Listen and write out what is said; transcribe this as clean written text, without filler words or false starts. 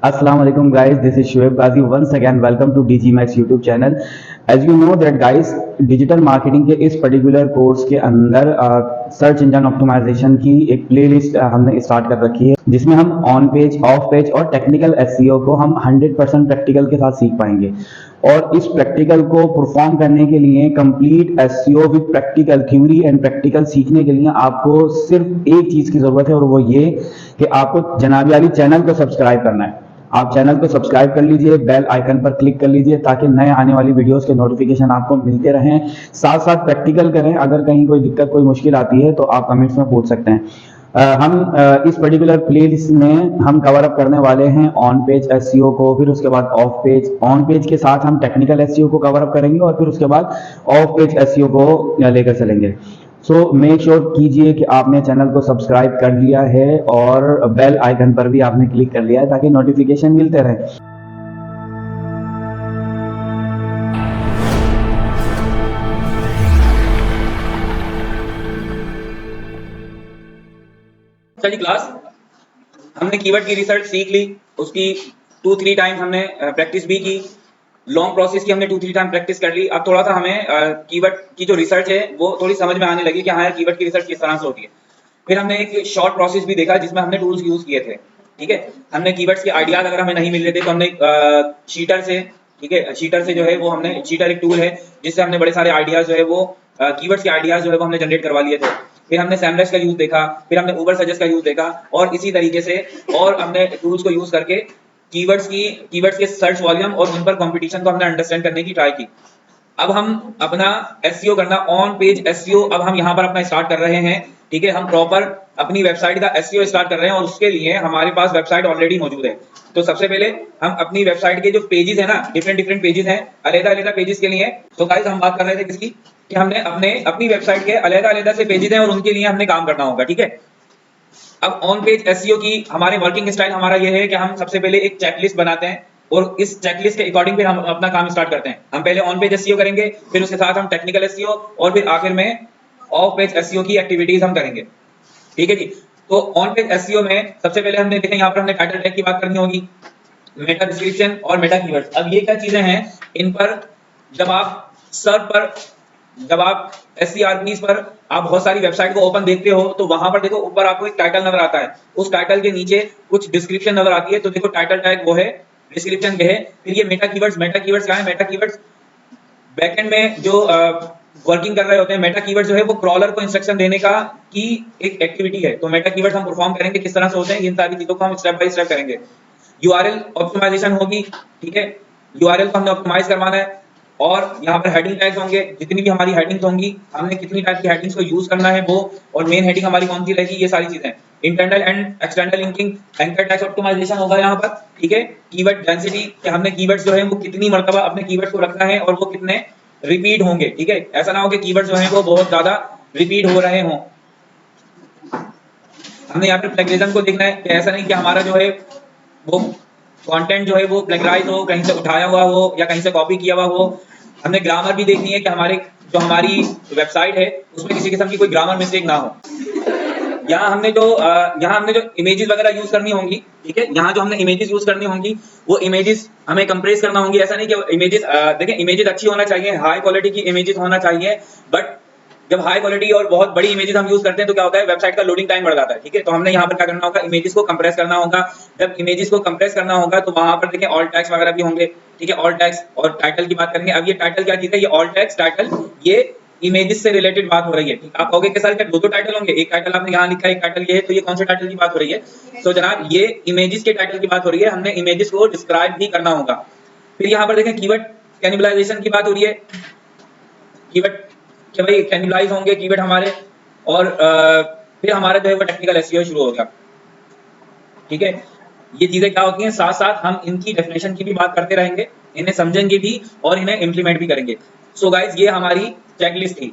Assalamu alaikum guys, this is Shoaib Ghazi. Once again welcome to DG Max YouTube channel. As you know that guys, digital marketing के इस particular course के अंदर search engine optimisation की एक playlist हमने start कर रखी है, जिसमें हम ऑन पेज, ऑफ पेज और टेक्निकल एसईओ को हम 100% प्रैक्टिकल के साथ सीख पाएंगे। और इस प्रैक्टिकल को परफॉर्म करने के लिए complete SEO with practical theory and practical सीखने के लिए आपको सिर्फ एक चीज की जरूरत है, और वो ये कि आपको जनाबी वाली चैनल को सब्सक्राइब करना है। आप चैनल को सब्सक्राइब कर लीजिए, बेल आइकन पर क्लिक कर लीजिए ताकि नए आने वाली वीडियोस के नोटिफिकेशन आपको मिलते रहें। साथ साथ प्रैक्टिकल करें, अगर कहीं कोई दिक्कत, कोई मुश्किल आती है तो आप कमेंट्स में पूछ सकते हैं। हम इस पर्टिकुलर प्लेलिस्ट में हम कवर अप करने वाले हैं ऑन पेज एसईओ को, फिर उसके बाद ऑफ पेज। ऑन पेज के साथ हम टेक्निकल एसईओ को कवर अप करेंगे और फिर उसके बाद ऑफ पेज एसईओ को लेकर चलेंगे। सो मेक श्योर कीजिए कि आपने चैनल को सब्सक्राइब कर लिया है और बेल आइकन पर भी आपने क्लिक कर लिया है ताकि नोटिफिकेशन मिलते रहे। चलिए क्लास, हमने कीवर्ड की रिसर्च सीख ली, उसकी 2-3 टाइम्स हमने प्रैक्टिस भी की। लॉन्ग प्रोसेस की हमने 2-3 टाइम प्रैक्टिस कर ली। अब थोड़ा सा हमें कीवर्ड की जो रिसर्च है वो थोड़ी समझ में आने लगी कि हाँ यार, कीवर्ड की रिसर्च किस तरह से होती है। फिर हमने एक शॉर्ट प्रोसेस भी देखा जिसमें हमने टूल्स यूज किए थे। ठीक है, हमने कीवर्ड्स के आइडियाज अगर हमें नहीं मिल रहे थे तो हमने शीटर से, ठीक है, शीटर से जो है वो हमने, शीटर एक टूल है जिससे हमने बड़े सारे आइडियाज जो है वो कीवर्ड्स के आइडियाज जो है वो हमने जनरेट करवा लिए थे। फिर हमने सैमरश का यूज देखा, फिर हमने उबर सजेस्ट का यूज देखा, और इसी तरीके से और हमने टूल्स को यूज करके कीवर्ड्स के सर्च वॉल्यूम और उन पर कंपटीशन को हमने अंडरस्टैंड करने की ट्राई की। अब हम अपना एसईओ करना, ऑन पेज एसईओ, अब हम यहाँ पर अपना स्टार्ट कर रहे हैं। ठीक है, हम प्रॉपर अपनी वेबसाइट का एसईओ स्टार्ट कर रहे हैं और उसके लिए हमारे पास वेबसाइट ऑलरेडी मौजूद है। तो सबसे पहले हम अपनी वेबसाइट के जो पेजेस है ना, डिफरेंट पेजेस हैं, अलग-अलग पेजेस के लिए। तो गाइस, हम बात कर रहे थे किसकी, कि हमने अपनी वेबसाइट के अलग-अलग से पेजेस हैं और उनके लिए हमने काम करना होगा। ठीक है, अब ऑन पेज एसईओ की हमारे वर्किंग स्टाइल हमारा ये है कि हम सबसे पहले एक चेकलिस्ट बनाते हैं और इस चेकलिस्ट के अकॉर्डिंग फिर हम अपना काम स्टार्ट करते हैं। हम पहले ऑन पेज एसईओ करेंगे, फिर उसके साथ हम टेक्निकल एसईओ, और फिर आखिर में ऑफ पेज एसईओ की एक्टिविटीज हम करेंगे। ठीक है जी। तो ऑन पेज एसईओ में सबसे पहले हमने देखें, यहाँ पर हमने टाइटल टैग की बात करनी होगी, मेटा डिस्क्रिप्शन और मेटा कीवर्ड्स। अब ये क्या चीजें हैं, इन पर जब आप एससीआरपीज पर आप बहुत सारी वेबसाइट को ओपन देखते हो तो वहां पर देखो ऊपर आपको एक टाइटल नजर आता है, उस टाइटल के नीचे कुछ डिस्क्रिप्शन नजर आती है। तो देखो टाइटल टैग वो है, डिस्क्रिप्शन ये है, फिर ये मेटा कीवर्ड्स क्या है? मेटा कीवर्ड्स बैकएंड में जो वर्किंग कर रहे होते हैं, मेटा कीवर्ड्स जो है वो क्रॉलर को इंस्ट्रक्शन देने का की एक एक्टिविटी है। तो मेटा कीवर्ड्स हम परफॉर्म करेंगे, किस तरह से होते हैं, इन सारी चीजों को हम स्टेप बाय स्टेप करेंगे। यूआरएल ऑप्टिमाइजेशन होगी। ठीक है, यूआरएल को हमने ऑप्टिमाइज करवाना है, और यहाँ पर हेडिंग टैग्स होंगे, जितनी भी हमारी हेडिंग्स होंगी, हमने कितनी टाइप की हेडिंग्स को यूज करना है वो, और मेन हेडिंग हमारी कौन सी रहेगी, ये सारी चीजें। Internal and external linking, anchor tags optimization होगा यहाँ पर। ठीक है, कीवर्ड डेंसिटी, कि हमने कीवर्ड्स जो है वो कितनी मर्तबा अपने कीवर्ड्स को रखना है और वो कितने रिपीट होंगे। ठीक है, ऐसा ना हो कि कीवर्ड्स जो है वो बहुत ज्यादा रिपीट हो रहे हों। हमने यहाँ पर प्लेगरिज्म को देखना है कि ऐसा नहीं कि हमारा जो है वो कंटेंट जो है वो प्लेगराइज हो, कहीं से उठाया हुआ हो या कहीं से कॉपी किया हुआ हो। हमने ग्रामर भी देखनी है कि हमारी वेबसाइट है उसमें किसी किस्म की कोई ग्रामर मिस्टेक ना हो। यहाँ हमने जो इमेजेस वगैरह यूज करनी होंगी, ठीक है, यहाँ जो हमने इमेजेस यूज करनी होंगी वो इमेजेस हमें कंप्रेस करना होंगी। ऐसा नहीं कि इमेजेस, देखें, इमेजेस अच्छी होना चाहिए, हाई क्वालिटी की इमेजेस होना चाहिए, बट जब हाई क्वालिटी और बहुत बड़ी इमेजेस हम यूज करते हैं तो क्या होता है, वेबसाइट का लोडिंग टाइम बढ़ जाता है। ठीक है, तो हमने यहाँ पर क्या करना होगा, इमेजेस को कंप्रेस करना होगा। जब इमेजेस को कंप्रेस करना होगा तो वहां पर देखें ऑल टैग्स वगैरह भी होंगे। ठीक है, ऑल टैग्स और टाइटल की बात करेंगे। अब ये टाइटल क्या चीज है, ये ऑल टैग्स, टाइटल, ये इमेजेस से रिलेटेड बात हो रही है। आप कहोगे कि सर क्या दो टाइटल होंगे, एक टाइटल आपने यहाँ लिखा है, एक टाइटल ये है, तो ये कौन से टाइटल की बात हो रही है? तो जनाब ये इमेजेस के टाइटल की बात हो रही है, हमने इमेजेस को डिस्क्राइब भी करना होगा। फिर यहाँ पर देखें कीवर्ड कैनिबलाइजेशन की बात हो रही है, कीवर्ड कि भाई कैनिबलाइज होंगे कीवर्ड हमारे, और फिर हमारा जो है वो टेक्निकल एसईओ शुरू हो गया। ठीक है, ये चीजें क्या होती हैं, साथ साथ हम इनकी डेफिनेशन की भी बात करते रहेंगे, इन्हें समझेंगे भी और इन्हें इम्प्लीमेंट भी करेंगे। सो गाइज, ये हमारी चेकलिस्ट थी।